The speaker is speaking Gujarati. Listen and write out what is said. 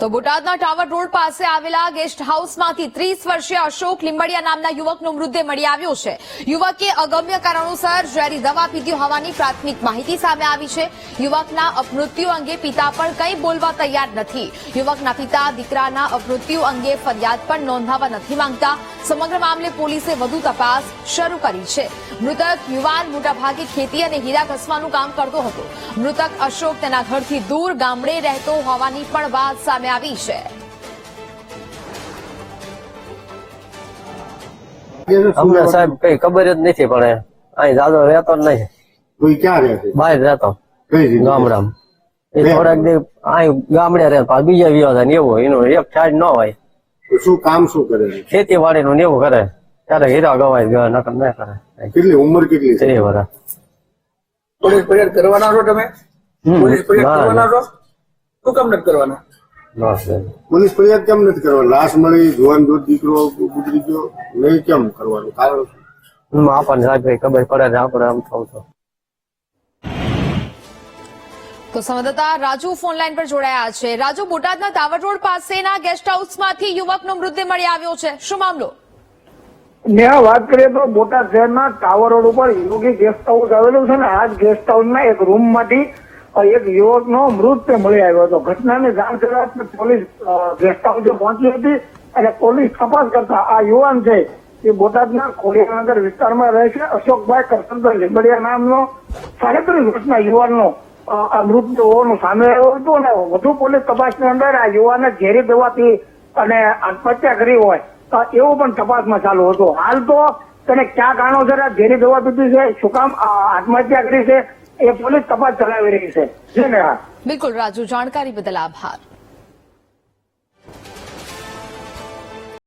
તો બોટાદના ટાવર રોડ પાસે આવેલા ગેસ્ટ હાઉસમાંથી 30 વર્ષીય અશોક લીંબડિયા નામના યુવકનો મૃતદેહ મળી આવ્યો છે. યુવકે અગમ્ય કારણોસર ઝેરી દવા પીધી હોવાની પ્રાથમિક માહિતી સામે આવી છે. યુવકના અપમૃત્યુ અંગે પિતા પણ કંઈ બોલવા તૈયાર નથી. યુવકના પિતા દીકરાના અપમૃત્યુ અંગે ફરિયાદ પણ નોંધાવવા નથી માંગતા. સમગ્ર મામલે પોલીસે વધુ તપાસ શરૂ કરી છે. મૃતક યુવાન મોટાભાગે ખેતી અને હીરા ઘસવાનું કામ કરતો હતો. મૃતક અશોક તેના ઘરથી દૂર ગામડે રહેતો હોવાની પણ વાત સામે આવી છે. અમને સાહેબ કઈ ખબર જ નથી, પણ અહીં દાદો રહેતો જ નહીં. કોઈ ક્યાં રહે છે? બહાર રહેતો કઈ જગ્યાએ? ગામડામાં. એ થોડાક દિવસ અહીં ગામડે રહે, પાછા બીજા વિવાહ થાય ને એવું. એનું એક સાઈડ ન હોય. તો શું કામ શું કરે છે? ખેતીવાડી નું ને એવું કરે. ત્યારે હીરા ગવાય ગયા, નકર ન કરે. કેટલી ઉંમર કેટલી છે? 3 વર્ષ. પોલીસ ફરિયાદ કરવાના છો તમે? પોલીસ ફરિયાદ કરવાના છો? શું કામ નથી કરવાના? પોલીસ ફરિયાદ કેમ નથી કરવાની? લાશ મળી, જુવાન દોઢ દીકરો ગુજરી ગયો, નહીં કેમ કરવાનું? કારણ શું? આપણને સાહેબ કઈ ખબર પડે ને આપણે આમ થવું તો. તો સંવાદદાતા રાજુ ફોનલાઈન પર જોડાયા છે. રાજુ, બોટાદના ટાવર રોડ પાસેના ગેસ્ટ હાઉસમાંથી યુવકનો મૃતદેહ મળી આવ્યો છે. શું મામલો? નેહા, વાત કરીએ તો બોટાદ શહેરના ટાવર રોડ ઉપર યોગી ગેસ્ટ હાઉસ આવેલું છે ને આ જ ગેસ્ટ હાઉસના એક રૂમમાંથી એક યુવકનો મૃતદેહ મળી આવ્યો હતો. ઘટનાની જાણ થતા પોલીસ ગેસ્ટ હાઉસે પહોંચી હતી અને પોલીસ તપાસ કરતા આ યુવાન છે એ બોટાદના ખોડિયાનગર વિસ્તારમાં રહે છે. અશોકભાઈ કરશનભાઈ લીંબડિયા નામનો 37 વર્ષના યુવાનનો આ મૃતદેહ હોવાનું સામે આવ્યું હતું અને વધુ પોલીસ તપાસની અંદર આ યુવાને ઝેરી દવાથી અને આત્મહત્યા કરી હોય એવું પણ તપાસમાં ચાલુ હતું. હાલ તો તેને ક્યાં કારણોસર આ ઝેરી દવા પીધી છે, શું કામ આત્મહત્યા કરી છે એ પોલીસ તપાસ ચલાવી રહી છે. જી નેહા. બિલકુલ રાજુ, જાણકારી બદલ આભાર.